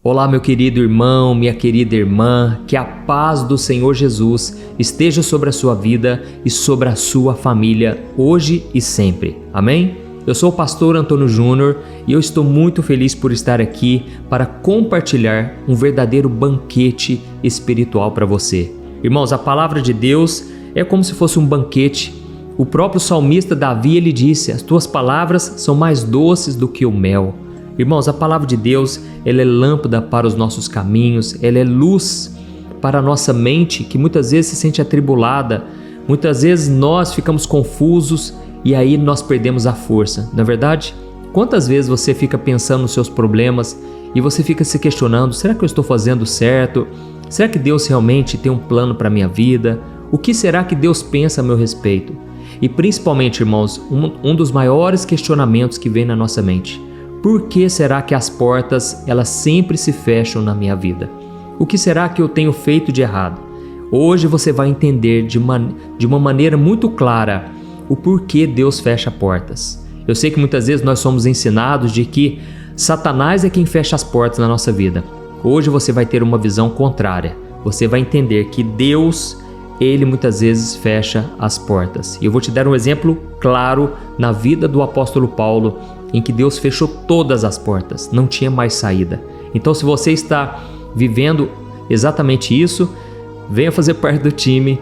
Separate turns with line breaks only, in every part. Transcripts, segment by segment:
Olá, meu querido irmão, minha querida irmã, que a paz do Senhor Jesus esteja sobre a sua vida e sobre a sua família, hoje e sempre. Amém? Eu sou o pastor Antônio Júnior e eu estou muito feliz por estar aqui para compartilhar um verdadeiro banquete espiritual para você. Irmãos, a palavra de Deus é como se fosse um banquete. O próprio salmista Davi, ele disse: as tuas palavras são mais doces do que o mel. Irmãos, a palavra de Deus, ela é lâmpada para os nossos caminhos, ela é luz para a nossa mente, que muitas vezes se sente atribulada, muitas vezes nós ficamos confusos e aí nós perdemos a força. Não é verdade? Quantas vezes você fica pensando nos seus problemas e você fica se questionando: será que eu estou fazendo certo? Será que Deus realmente tem um plano para a minha vida? O que será que Deus pensa a meu respeito? E principalmente, irmãos, um dos maiores questionamentos que vem na nossa mente: por que será que as portas elas sempre se fecham na minha vida? O que será que eu tenho feito de errado? Hoje você vai entender de uma maneira muito clara o porquê Deus fecha portas. Eu sei que muitas vezes nós somos ensinados de que Satanás é quem fecha as portas na nossa vida. Hoje você vai ter uma visão contrária. Você vai entender que Deus, Ele muitas vezes fecha as portas. E eu vou te dar um exemplo claro na vida do apóstolo Paulo, em que Deus fechou todas as portas, não tinha mais saída. Então, se você está vivendo exatamente isso, venha fazer parte do time,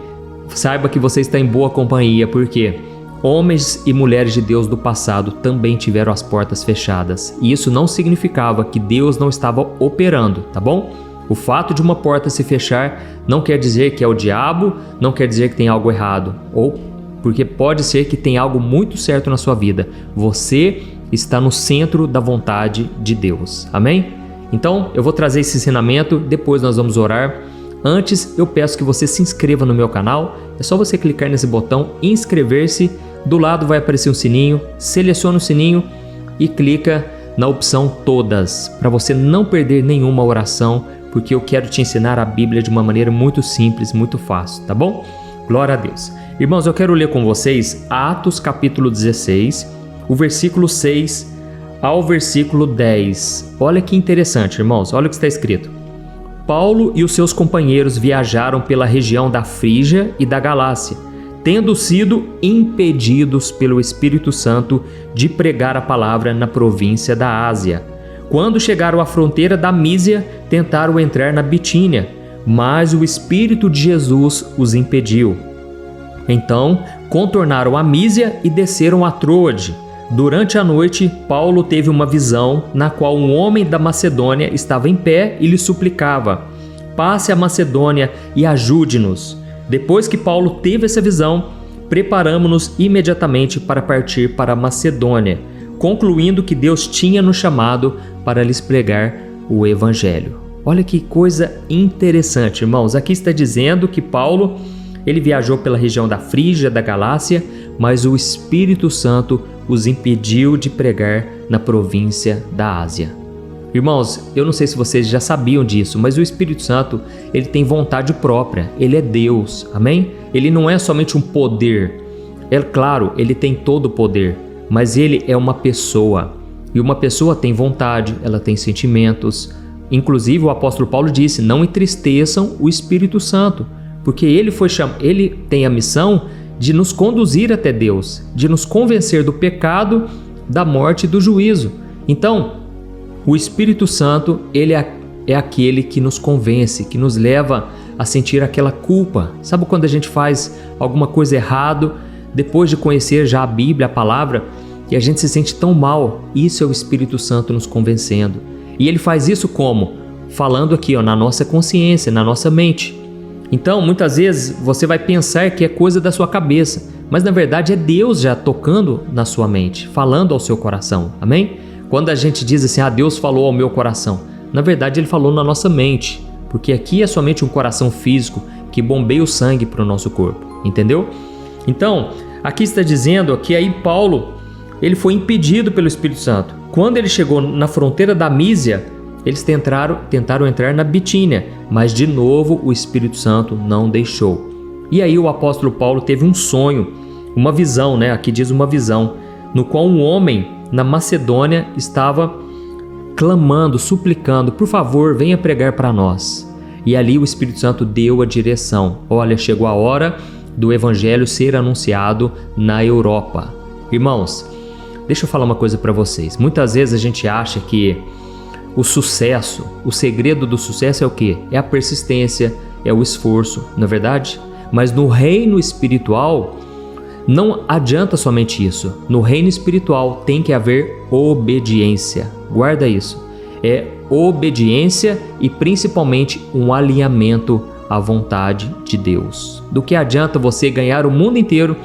saiba que você está em boa companhia, porque homens e mulheres de Deus do passado também tiveram as portas fechadas, e isso não significava que Deus não estava operando, tá bom? O fato de uma porta se fechar não quer dizer que é o diabo, não quer dizer que tem algo errado, ou porque pode ser que tem algo muito certo na sua vida. Você está no centro da vontade de Deus. Amém? Então, eu vou trazer esse ensinamento, depois nós vamos orar. Antes, eu peço que você se inscreva no meu canal. É só você clicar nesse botão inscrever-se. Do lado vai aparecer um sininho. Seleciona o sininho e clica na opção todas, para você não perder nenhuma oração, porque eu quero te ensinar a Bíblia de uma maneira muito simples, muito fácil, tá bom? Glória a Deus. Irmãos, eu quero ler com vocês Atos capítulo 16, o versículo 6 ao versículo 10. Olha que interessante, irmãos, olha o que está escrito. Paulo e os seus companheiros viajaram pela região da Frígia e da Galácia, tendo sido impedidos pelo Espírito Santo de pregar a palavra na província da Ásia. Quando chegaram à fronteira da Mísia, tentaram entrar na Bitínia, mas o Espírito de Jesus os impediu. Então, contornaram a Mísia e desceram a Troade. Durante a noite, Paulo teve uma visão na qual um homem da Macedônia estava em pé e lhe suplicava: passe a Macedônia e ajude-nos. Depois que Paulo teve essa visão, preparamos-nos imediatamente para partir para a Macedônia, concluindo que Deus tinha nos chamado para lhes pregar o Evangelho. Olha que coisa interessante, irmãos. Aqui está dizendo que Paulo, ele viajou pela região da Frígia, da Galácia, mas o Espírito Santo os impediu de pregar na província da Ásia. Irmãos, eu não sei se vocês já sabiam disso, mas o Espírito Santo, ele tem vontade própria, ele é Deus, amém? Ele não é somente um poder, é claro, ele tem todo o poder, mas ele é uma pessoa, e uma pessoa tem vontade, ela tem sentimentos. Inclusive o apóstolo Paulo disse: não entristeçam o Espírito Santo, porque ele tem a missão de nos conduzir até Deus, de nos convencer do pecado, da morte e do juízo. Então, o Espírito Santo, ele é aquele que nos convence, que nos leva a sentir aquela culpa. Sabe quando a gente faz alguma coisa errado, depois de conhecer já a Bíblia, a palavra, e a gente se sente tão mal? Isso é o Espírito Santo nos convencendo. E ele faz isso como? Falando aqui, na nossa consciência, na nossa mente. Então, muitas vezes você vai pensar que é coisa da sua cabeça, mas na verdade é Deus já tocando na sua mente, falando ao seu coração, amém? Quando a gente diz assim: Deus falou ao meu coração, na verdade Ele falou na nossa mente, porque aqui é somente um coração físico que bombeia o sangue para o nosso corpo, entendeu? Então, aqui está dizendo que aí Paulo, ele foi impedido pelo Espírito Santo. Quando ele chegou na fronteira da Mísia, eles tentaram entrar na Bitínia, mas de novo o Espírito Santo não deixou. E aí o apóstolo Paulo teve um sonho, uma visão, aqui diz uma visão, no qual um homem na Macedônia estava clamando, suplicando: por favor, venha pregar para nós. E ali o Espírito Santo deu a direção. Olha, chegou a hora do Evangelho ser anunciado na Europa. Irmãos, deixa eu falar uma coisa para vocês. Muitas vezes a gente acha que o sucesso, o segredo do sucesso é o quê? É a persistência, é o esforço, não é verdade? Mas no reino espiritual, não adianta somente isso. No reino espiritual tem que haver obediência. Guarda isso. É obediência e principalmente um alinhamento à vontade de Deus. Do que adianta você ganhar o mundo inteiro,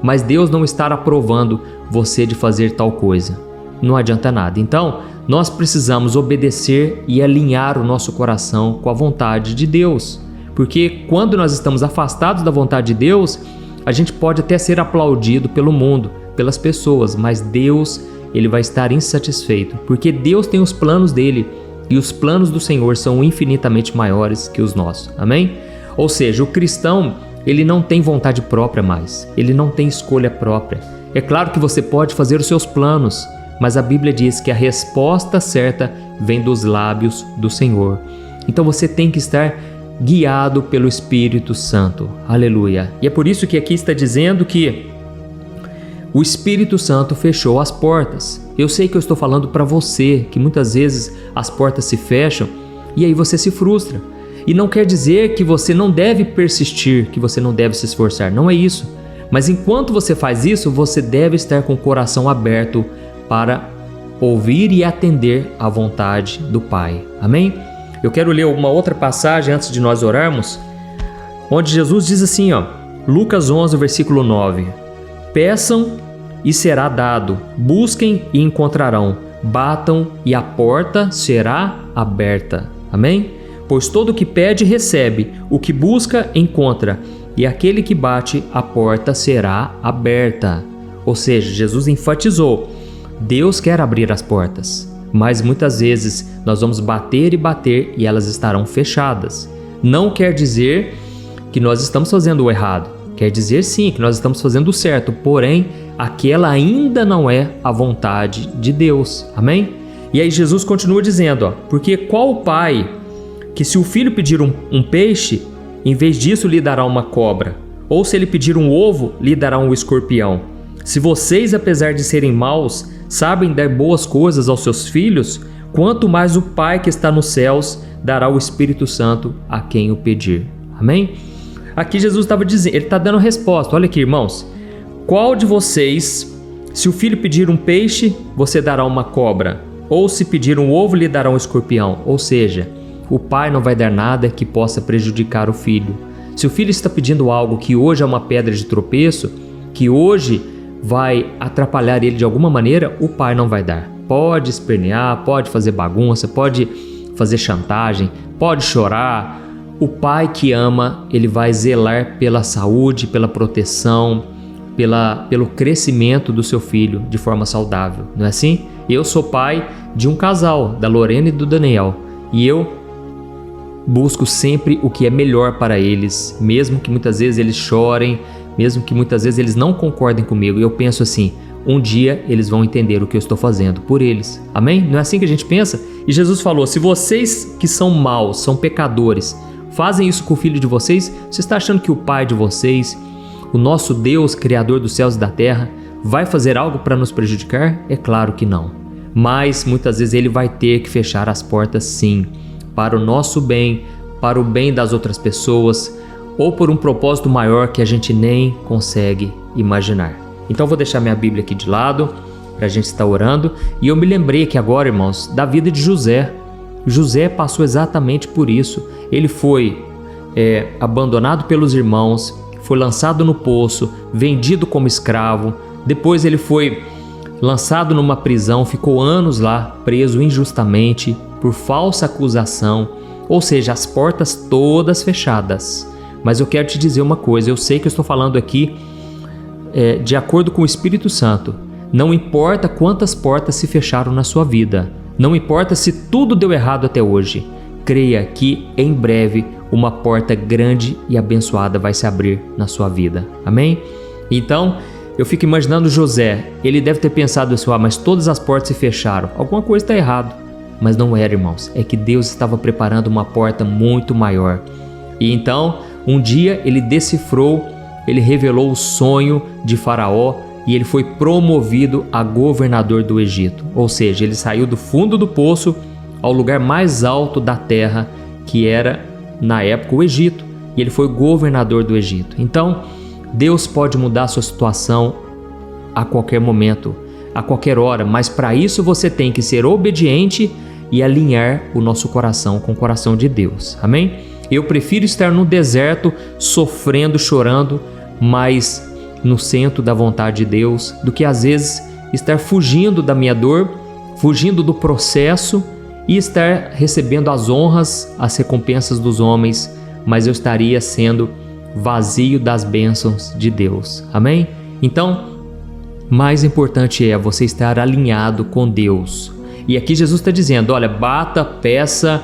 mas Deus não estar aprovando você de fazer tal coisa? Não adianta nada. Então, nós precisamos obedecer e alinhar o nosso coração com a vontade de Deus. Porque quando nós estamos afastados da vontade de Deus, a gente pode até ser aplaudido pelo mundo, pelas pessoas, mas Deus, Ele vai estar insatisfeito, porque Deus tem os planos dele e os planos do Senhor são infinitamente maiores que os nossos. Amém? Ou seja, o cristão, ele não tem vontade própria mais, ele não tem escolha própria. É claro que você pode fazer os seus planos, mas a Bíblia diz que a resposta certa vem dos lábios do Senhor. Então você tem que estar guiado pelo Espírito Santo. Aleluia. E é por isso que aqui está dizendo que o Espírito Santo fechou as portas. Eu sei que eu estou falando para você, que muitas vezes as portas se fecham e aí você se frustra. E não quer dizer que você não deve persistir, que você não deve se esforçar. Não é isso. Mas enquanto você faz isso, você deve estar com o coração aberto para ouvir e atender à vontade do Pai. Amém? Eu quero ler uma outra passagem antes de nós orarmos, onde Jesus diz assim, Lucas 11, versículo 9: peçam e será dado, busquem e encontrarão, batam e a porta será aberta. Amém? Pois todo o que pede recebe, o que busca encontra, e aquele que bate a porta será aberta. Ou seja, Jesus enfatizou: Deus quer abrir as portas, mas muitas vezes nós vamos bater e bater e elas estarão fechadas. Não quer dizer que nós estamos fazendo o errado, quer dizer sim que nós estamos fazendo o certo, porém aquela ainda não é a vontade de Deus. Amém? E aí Jesus continua dizendo, porque qual pai que se o filho pedir um peixe, em vez disso lhe dará uma cobra? Ou se ele pedir um ovo, lhe dará um escorpião? Se vocês, apesar de serem maus, sabem dar boas coisas aos seus filhos, quanto mais o Pai que está nos céus dará o Espírito Santo a quem o pedir. Amém? Aqui Jesus estava dizendo, ele está dando a resposta. Olha aqui, irmãos. Qual de vocês, se o filho pedir um peixe, você dará uma cobra? Ou se pedir um ovo, lhe dará um escorpião? Ou seja, o pai não vai dar nada que possa prejudicar o filho. Se o filho está pedindo algo que hoje é uma pedra de tropeço, que hoje vai atrapalhar ele de alguma maneira, o pai não vai dar. Pode espernear, pode fazer bagunça, pode fazer chantagem, pode chorar. O pai que ama, ele vai zelar pela saúde, pela proteção, pelo crescimento do seu filho de forma saudável, não é assim? Eu sou pai de um casal, da Lorena e do Daniel, e eu busco sempre o que é melhor para eles, mesmo que muitas vezes eles chorem, mesmo que muitas vezes eles não concordem comigo. Eu penso assim, um dia eles vão entender o que eu estou fazendo por eles. Amém? Não é assim que a gente pensa? E Jesus falou, se vocês que são maus, são pecadores, fazem isso com o filho de vocês, você está achando que o pai de vocês, o nosso Deus, Criador dos céus e da terra, vai fazer algo para nos prejudicar? É claro que não. Mas muitas vezes ele vai ter que fechar as portas sim, para o nosso bem, para o bem das outras pessoas, ou por um propósito maior que a gente nem consegue imaginar. Então eu vou deixar minha Bíblia aqui de lado, para a gente estar orando, e eu me lembrei aqui agora, irmãos, da vida de José. José passou exatamente por isso. Ele foi abandonado pelos irmãos, foi lançado no poço, vendido como escravo, depois ele foi lançado numa prisão, ficou anos lá, preso injustamente, por falsa acusação, ou seja, as portas todas fechadas. Mas eu quero te dizer uma coisa, eu sei que eu estou falando aqui de acordo com o Espírito Santo. Não importa quantas portas se fecharam na sua vida, não importa se tudo deu errado até hoje, creia que em breve uma porta grande e abençoada vai se abrir na sua vida. Amém? Então, eu fico imaginando José, ele deve ter pensado assim, mas todas as portas se fecharam, alguma coisa está errada. Mas não era, irmãos, é que Deus estava preparando uma porta muito maior. E então, um dia ele decifrou, ele revelou o sonho de Faraó e ele foi promovido a governador do Egito. Ou seja, ele saiu do fundo do poço ao lugar mais alto da terra, que era, na época, o Egito. E ele foi governador do Egito. Então, Deus pode mudar a sua situação a qualquer momento, a qualquer hora, mas para isso você tem que ser obediente e alinhar o nosso coração com o coração de Deus. Amém? Eu prefiro estar no deserto, sofrendo, chorando, mas no centro da vontade de Deus, do que às vezes estar fugindo da minha dor, fugindo do processo e estar recebendo as honras, as recompensas dos homens, mas eu estaria sendo vazio das bênçãos de Deus. Amém? Então, mais importante é você estar alinhado com Deus. E aqui Jesus está dizendo, olha, bata, peça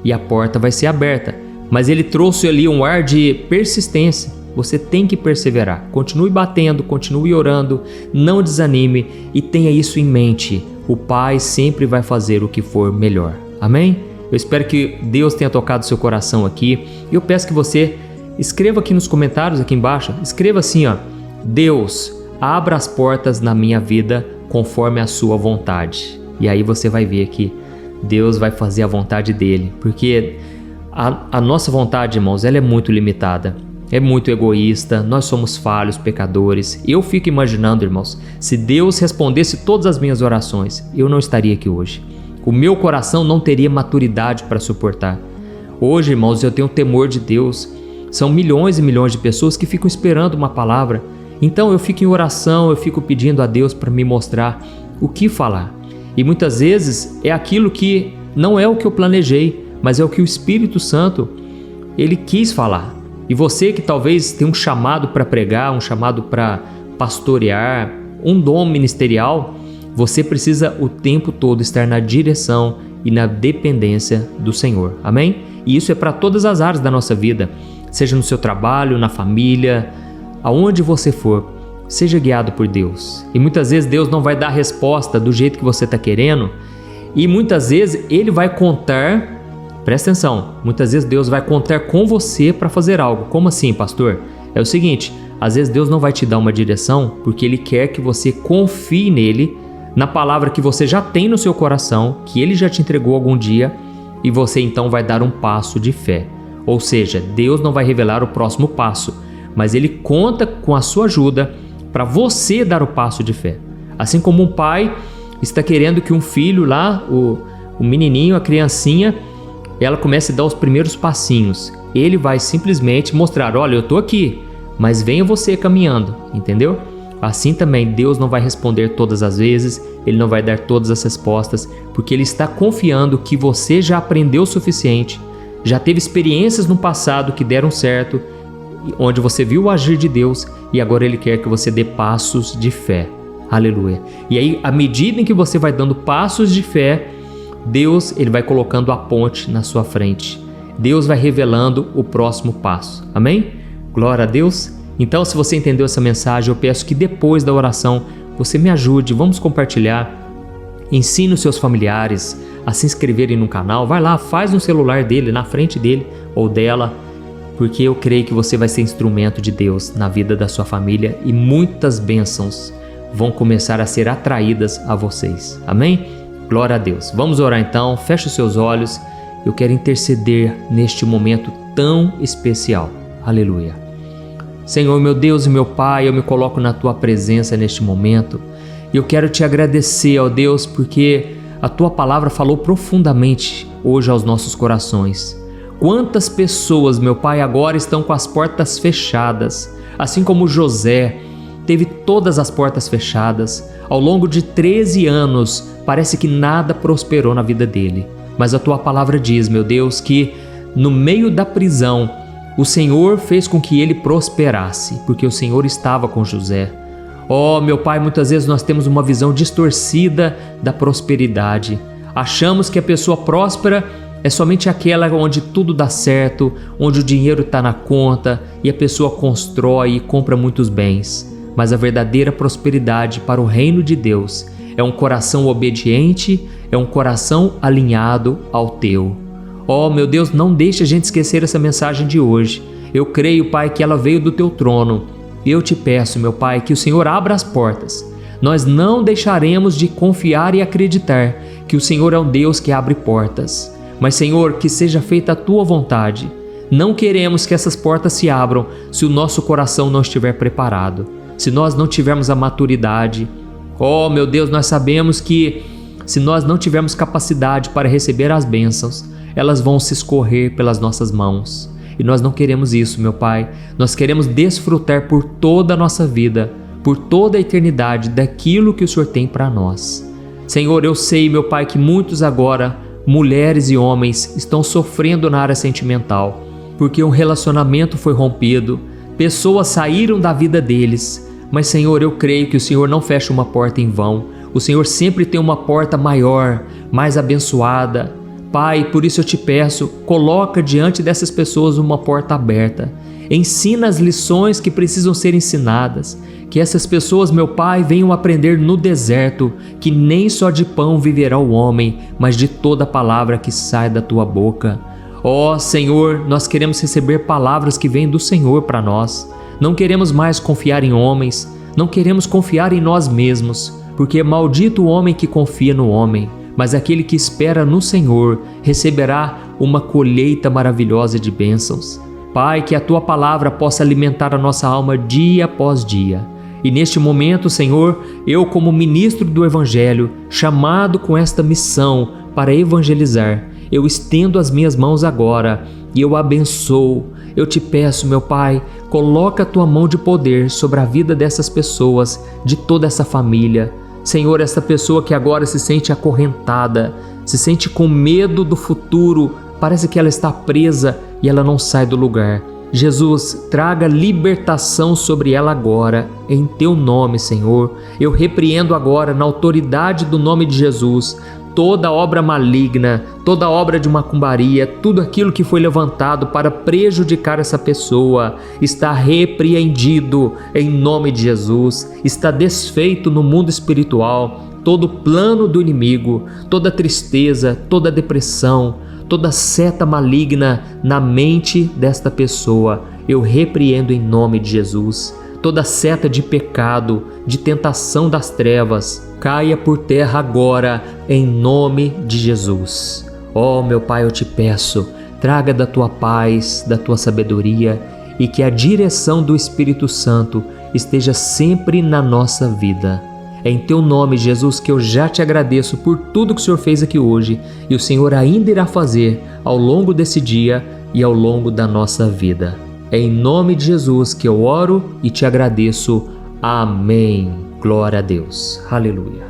e a porta vai ser aberta. Mas ele trouxe ali um ar de persistência. Você tem que perseverar. Continue batendo, continue orando, não desanime e tenha isso em mente. O Pai sempre vai fazer o que for melhor. Amém? Eu espero que Deus tenha tocado seu coração aqui. Eu peço que você escreva aqui nos comentários, aqui embaixo. Escreva assim, ó. Deus, abra as portas na minha vida conforme a sua vontade. E aí você vai ver que Deus vai fazer a vontade dele. Porque a nossa vontade, irmãos, ela é muito limitada. É muito egoísta, nós somos falhos, pecadores. Eu fico imaginando, irmãos, se Deus respondesse todas as minhas orações, eu não estaria aqui hoje. O meu coração não teria maturidade para suportar. Hoje, irmãos, eu tenho temor de Deus. São milhões e milhões de pessoas que ficam esperando uma palavra. Então eu fico em oração, eu fico pedindo a Deus para me mostrar o que falar. E muitas vezes é aquilo que não é o que eu planejei, mas é o que o Espírito Santo, ele quis falar. E você que talvez tenha um chamado para pregar, um chamado para pastorear, um dom ministerial, você precisa o tempo todo estar na direção e na dependência do Senhor. Amém? E isso é para todas as áreas da nossa vida, seja no seu trabalho, na família, aonde você for, seja guiado por Deus. E muitas vezes Deus não vai dar a resposta do jeito que você está querendo, e muitas vezes Ele vai contar. Presta atenção, muitas vezes Deus vai contar com você para fazer algo. Como assim, pastor? É o seguinte, às vezes Deus não vai te dar uma direção porque Ele quer que você confie nele, na palavra que você já tem no seu coração, que Ele já te entregou algum dia, e você então vai dar um passo de fé. Ou seja, Deus não vai revelar o próximo passo, mas Ele conta com a sua ajuda para você dar o passo de fé. Assim como um pai está querendo que um filho lá, o menininho, a criancinha, ela começa a dar os primeiros passinhos. Ele vai simplesmente mostrar, olha, eu estou aqui, mas venha você caminhando, entendeu? Assim também Deus não vai responder todas as vezes, Ele não vai dar todas as respostas, porque Ele está confiando que você já aprendeu o suficiente, já teve experiências no passado que deram certo, onde você viu o agir de Deus, e agora Ele quer que você dê passos de fé. Aleluia. E aí, à medida em que você vai dando passos de fé, Deus, Ele vai colocando a ponte na sua frente. Deus vai revelando o próximo passo. Amém? Glória a Deus. Então, se você entendeu essa mensagem, eu peço que depois da oração você me ajude, vamos compartilhar. Ensine os seus familiares a se inscreverem no canal. Vai lá, faz no celular dele, na frente dele ou dela, porque eu creio que você vai ser instrumento de Deus na vida da sua família e muitas bênçãos vão começar a ser atraídas a vocês. Amém? Glória a Deus. Vamos orar então, feche os seus olhos. Eu quero interceder neste momento tão especial. Aleluia. Senhor, meu Deus e meu Pai, eu me coloco na Tua presença neste momento. E eu quero Te agradecer, ó Deus, porque a Tua palavra falou profundamente hoje aos nossos corações. Quantas pessoas, meu Pai, agora estão com as portas fechadas, assim como José teve todas as portas fechadas. Ao longo de 13 anos, parece que nada prosperou na vida dele. Mas a Tua palavra diz, meu Deus, que no meio da prisão, o Senhor fez com que ele prosperasse, porque o Senhor estava com José. Oh, meu Pai, muitas vezes nós temos uma visão distorcida da prosperidade. Achamos que a pessoa próspera é somente aquela onde tudo dá certo, onde o dinheiro está na conta e a pessoa constrói e compra muitos bens. Mas a verdadeira prosperidade para o reino de Deus é um coração obediente, é um coração alinhado ao Teu. Oh, meu Deus, não deixe a gente esquecer essa mensagem de hoje. Eu creio, Pai, que ela veio do Teu trono. Eu te peço, meu Pai, que o Senhor abra as portas. Nós não deixaremos de confiar e acreditar que o Senhor é um Deus que abre portas. Mas, Senhor, que seja feita a Tua vontade. Não queremos que essas portas se abram se o nosso coração não estiver preparado, se nós não tivermos a maturidade. Oh, meu Deus, nós sabemos que se nós não tivermos capacidade para receber as bênçãos, elas vão se escorrer pelas nossas mãos. E nós não queremos isso, meu Pai. Nós queremos desfrutar por toda a nossa vida, por toda a eternidade, daquilo que o Senhor tem para nós. Senhor, eu sei, meu Pai, que muitos agora, mulheres e homens, estão sofrendo na área sentimental, porque um relacionamento foi rompido, pessoas saíram da vida deles. Mas, Senhor, eu creio que o Senhor não fecha uma porta em vão. O Senhor sempre tem uma porta maior, mais abençoada. Pai, por isso eu te peço, coloca diante dessas pessoas uma porta aberta. Ensina as lições que precisam ser ensinadas. Que essas pessoas, meu Pai, venham aprender no deserto que nem só de pão viverá o homem, mas de toda palavra que sai da Tua boca. Ó Senhor, nós queremos receber palavras que vêm do Senhor para nós. Não queremos mais confiar em homens, não queremos confiar em nós mesmos, porque maldito o homem que confia no homem, mas aquele que espera no Senhor receberá uma colheita maravilhosa de bênçãos. Pai, que a Tua palavra possa alimentar a nossa alma dia após dia. E neste momento, Senhor, eu como ministro do Evangelho, chamado com esta missão para evangelizar, eu estendo as minhas mãos agora e eu abençoo. Eu te peço, meu Pai, coloca a Tua mão de poder sobre a vida dessas pessoas, de toda essa família. Senhor, essa pessoa que agora se sente acorrentada, se sente com medo do futuro, parece que ela está presa e ela não sai do lugar. Jesus, traga libertação sobre ela agora, em Teu nome, Senhor. Eu repreendo agora, na autoridade do nome de Jesus, toda obra maligna, toda obra de macumbaria, tudo aquilo que foi levantado para prejudicar essa pessoa, está repreendido em nome de Jesus, está desfeito no mundo espiritual, todo plano do inimigo, toda tristeza, toda depressão, toda seta maligna na mente desta pessoa, eu repreendo em nome de Jesus. Toda seta de pecado, de tentação das trevas, caia por terra agora, em nome de Jesus. Oh, meu Pai, eu te peço, traga da Tua paz, da Tua sabedoria e que a direção do Espírito Santo esteja sempre na nossa vida. É em Teu nome, Jesus, que eu já te agradeço por tudo que o Senhor fez aqui hoje e o Senhor ainda irá fazer ao longo desse dia e ao longo da nossa vida. É em nome de Jesus que eu oro e te agradeço. Amém. Glória a Deus. Aleluia.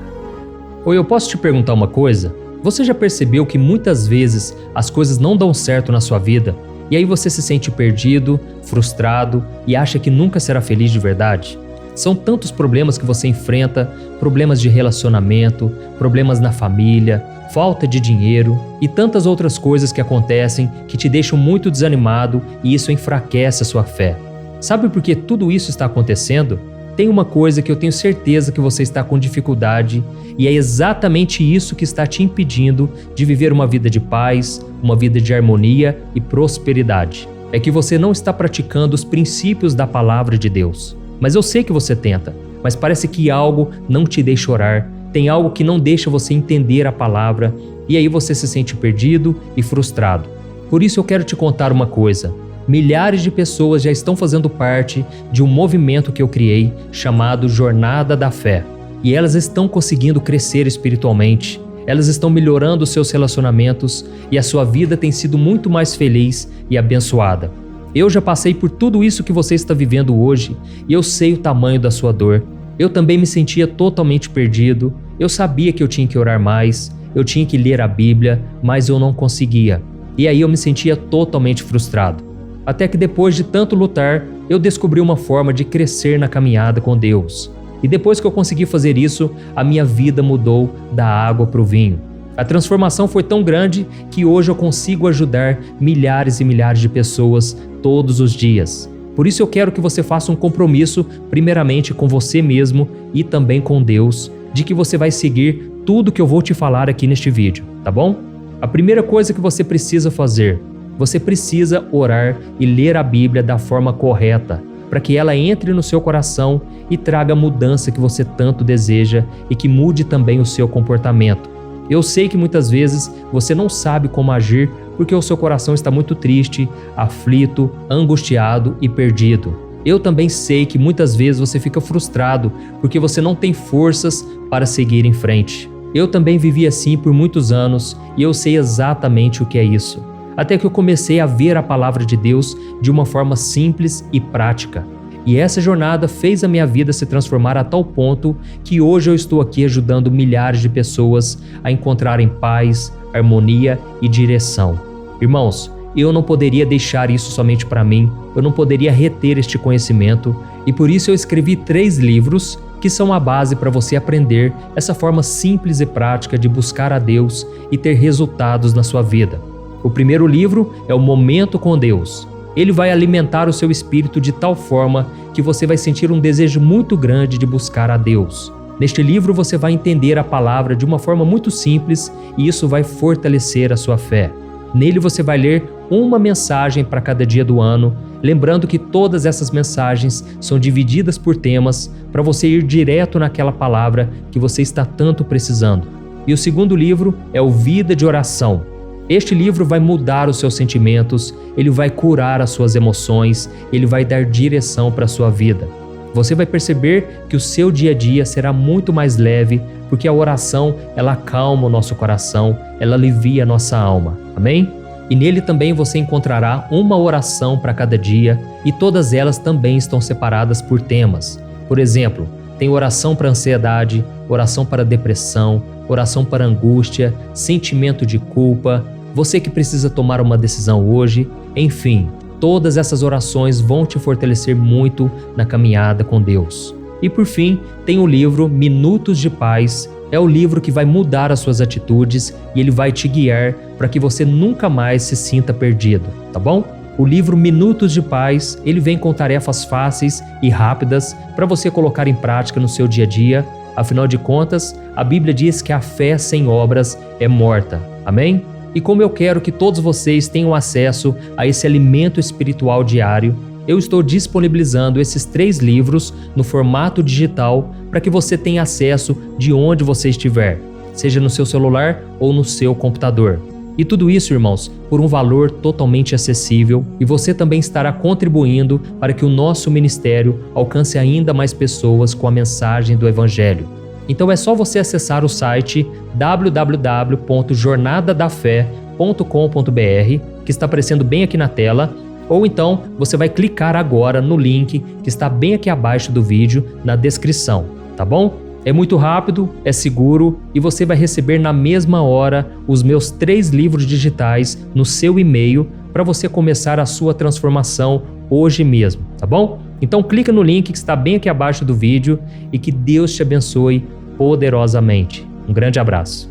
Oi, eu posso te perguntar uma coisa? Você já percebeu que muitas vezes as coisas não dão certo na sua vida e aí você se sente perdido, frustrado e acha que nunca será feliz de verdade? São tantos problemas que você enfrenta, problemas de relacionamento, problemas na família, falta de dinheiro e tantas outras coisas que acontecem que te deixam muito desanimado e isso enfraquece a sua fé. Sabe por que tudo isso está acontecendo? Tem uma coisa que eu tenho certeza que você está com dificuldade e é exatamente isso que está te impedindo de viver uma vida de paz, uma vida de harmonia e prosperidade. É que você não está praticando os princípios da palavra de Deus. Mas eu sei que você tenta, mas parece que algo não te deixa orar, tem algo que não deixa você entender a palavra e aí você se sente perdido e frustrado. Por isso eu quero te contar uma coisa. Milhares de pessoas já estão fazendo parte de um movimento que eu criei chamado Jornada da Fé. E elas estão conseguindo crescer espiritualmente, elas estão melhorando seus relacionamentos e a sua vida tem sido muito mais feliz e abençoada. Eu já passei por tudo isso que você está vivendo hoje e eu sei o tamanho da sua dor. Eu também me sentia totalmente perdido, eu sabia que eu tinha que orar mais, eu tinha que ler a Bíblia, mas eu não conseguia. E aí eu me sentia totalmente frustrado. Até que depois de tanto lutar, eu descobri uma forma de crescer na caminhada com Deus. E depois que eu consegui fazer isso, a minha vida mudou da água para o vinho. A transformação foi tão grande que hoje eu consigo ajudar milhares e milhares de pessoas todos os dias. Por isso eu quero que você faça um compromisso, primeiramente com você mesmo e também com Deus, de que você vai seguir tudo que eu vou te falar aqui neste vídeo, tá bom? A primeira coisa que você precisa fazer, você precisa orar e ler a Bíblia da forma correta, para que ela entre no seu coração e traga a mudança que você tanto deseja e que mude também o seu comportamento. Eu sei que muitas vezes você não sabe como agir porque o seu coração está muito triste, aflito, angustiado e perdido. Eu também sei que muitas vezes você fica frustrado porque você não tem forças para seguir em frente. Eu também vivi assim por muitos anos e eu sei exatamente o que é isso. Até que eu comecei a ver a palavra de Deus de uma forma simples e prática. E essa jornada fez a minha vida se transformar a tal ponto que hoje eu estou aqui ajudando milhares de pessoas a encontrarem paz, harmonia e direção. Irmãos, eu não poderia deixar isso somente para mim, eu não poderia reter este conhecimento e por isso eu escrevi 3 livros que são a base para você aprender essa forma simples e prática de buscar a Deus e ter resultados na sua vida. O primeiro livro é o Momento com Deus. Ele vai alimentar o seu espírito de tal forma que você vai sentir um desejo muito grande de buscar a Deus. Neste livro você vai entender a palavra de uma forma muito simples e isso vai fortalecer a sua fé. Nele você vai ler uma mensagem para cada dia do ano, lembrando que todas essas mensagens são divididas por temas para você ir direto naquela palavra que você está tanto precisando. E o segundo livro é o Vida de Oração. Este livro vai mudar os seus sentimentos, ele vai curar as suas emoções, ele vai dar direção para a sua vida. Você vai perceber que o seu dia a dia será muito mais leve, porque a oração, ela acalma o nosso coração, ela alivia a nossa alma. Amém? E nele também você encontrará uma oração para cada dia e todas elas também estão separadas por temas. Por exemplo, tem oração para ansiedade, oração para depressão, oração para angústia, sentimento de culpa, você que precisa tomar uma decisão hoje, enfim, todas essas orações vão te fortalecer muito na caminhada com Deus. E por fim, tem o livro Minutos de Paz, é o livro que vai mudar as suas atitudes e ele vai te guiar para que você nunca mais se sinta perdido, tá bom? O livro Minutos de Paz, ele vem com tarefas fáceis e rápidas para você colocar em prática no seu dia a dia. Afinal de contas, a Bíblia diz que a fé sem obras é morta. Amém? E como eu quero que todos vocês tenham acesso a esse alimento espiritual diário, eu estou disponibilizando esses 3 livros no formato digital para que você tenha acesso de onde você estiver, seja no seu celular ou no seu computador. E tudo isso, irmãos, por um valor totalmente acessível e você também estará contribuindo para que o nosso ministério alcance ainda mais pessoas com a mensagem do Evangelho. Então é só você acessar o site www.jornadadafé.com.br, que está aparecendo bem aqui na tela, ou então você vai clicar agora no link que está bem aqui abaixo do vídeo, na descrição, tá bom? É muito rápido, é seguro e você vai receber na mesma hora os meus 3 livros digitais no seu e-mail para você começar a sua transformação hoje mesmo, tá bom? Então clica no link que está bem aqui abaixo do vídeo e que Deus te abençoe poderosamente. Um grande abraço.